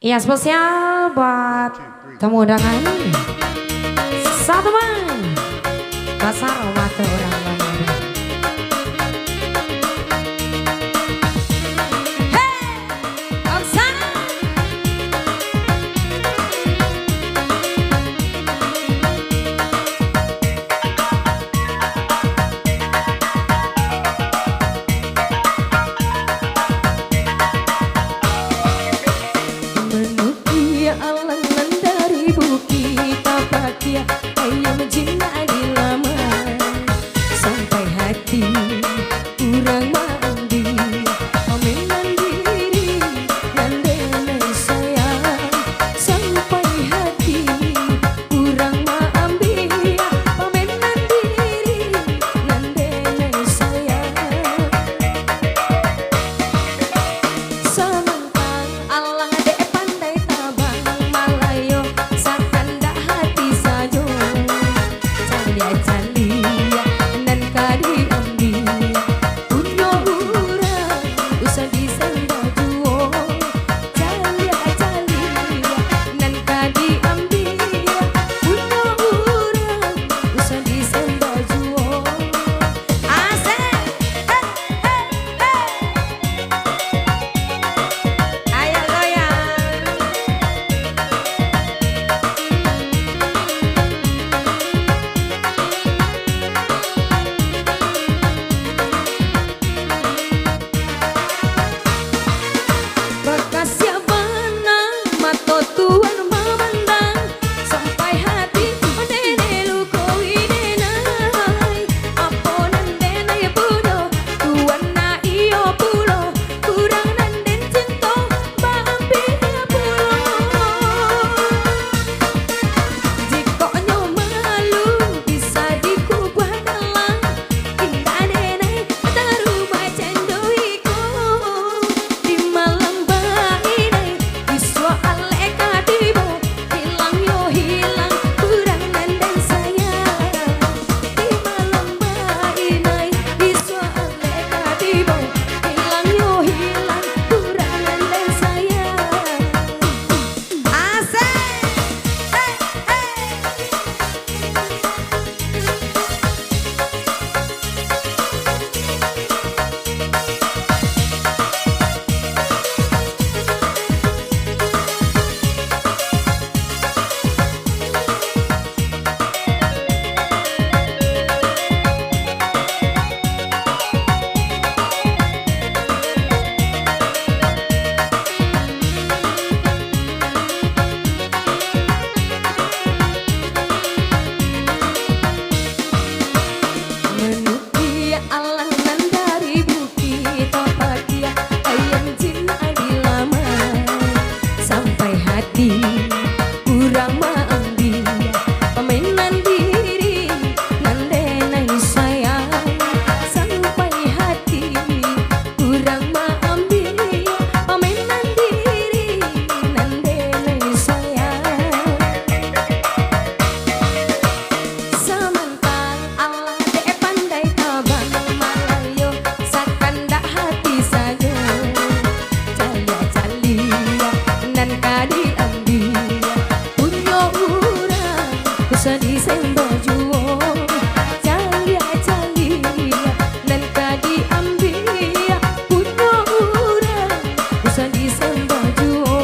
Iya spesial buat tamu undangan. Satu bang, pasar mata orang Bandung. Hey, Oksana. Menuki alangan dari bukit Tapakia, ayam jina di lama sampai hati kurang mandi pamenan diri dan denai sayang sampai hati kurang mambi pamenan diri dan denai sayang sementang alang ade pandai tabang malayo sakanda hati sajo calia calia nan kadi ambi unyo urang usah disenda juo calia calia nan kadi ambi unyo urang usah disenda juo asik Ayo goyang. bekas ya benang mato tuan memandang sampai hati menene lukoi denai aponan denai puno tuan na iyo pulo kurang nanden cinto bambi pulo jikonyo malu bisa dikubah dalang indah denai terumah cendoiku di malam bainai iswa aleka dibo hilang yo hilang kurang nanden sayang di malam bainai iswa aleka dibo hilang yo hilang kurang nanden sayang Asik. menuki alangan dari bukit Tapakia, ayam jina di lama sampai hati kurang mambi pamenan diri nan denai sayang sampai hati kurang mambi pamenan diri nan denai sayang sementang alang ade pandai tabang malayo sakanda hati saja calia calia nan kadi ambi punyo urang usah disenda juo calia calia nan kadi ambi punyo urang usah disenda juo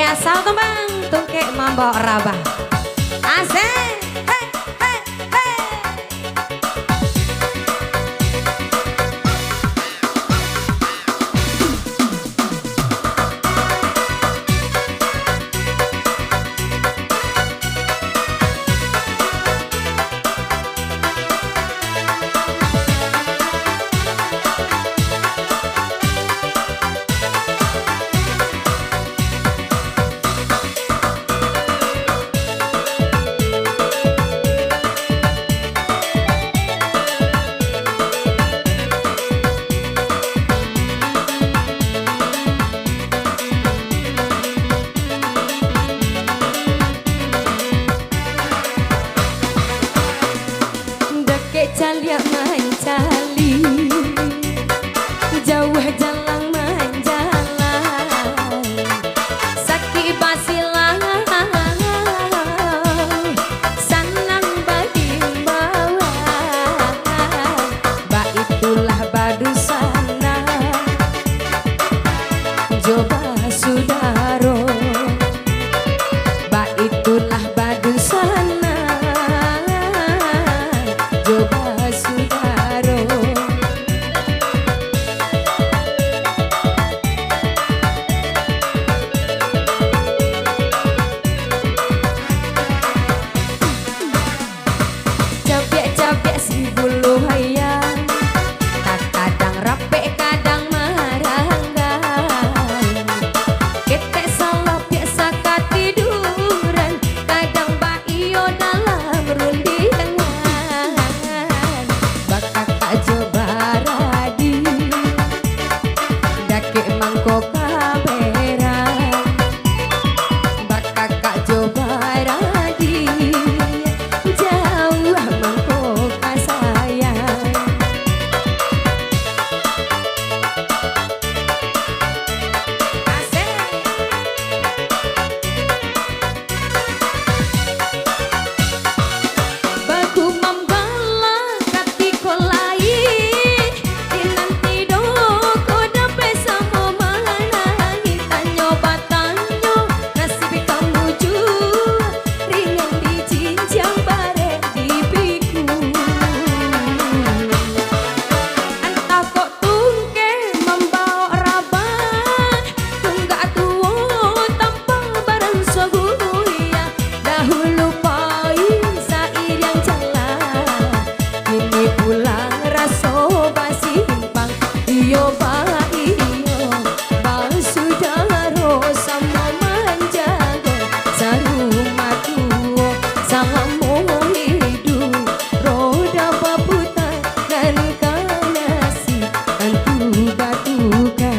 ya salto bang tungke mambok rabah asik hey hey hey Calia mencali jauh jalan menjalan sakit basilang sanang bagi bawa ba itulah badu sana coba sudaro ba itulah badu sana coba sudaro capek-capek si bulu hayang tak kadang rapi kadang maranggan ketek salah biasa katiduran kadang baio dalam rundingan mangkok kaberan bakak coba radi jauh mangkok sayang baku membala kati kolai dinanti doko dape sama iyo ba iyo ba sudaro sama menjaga sarumah tuo sama hidup roda baputa dan kanasi antu batuka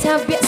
capek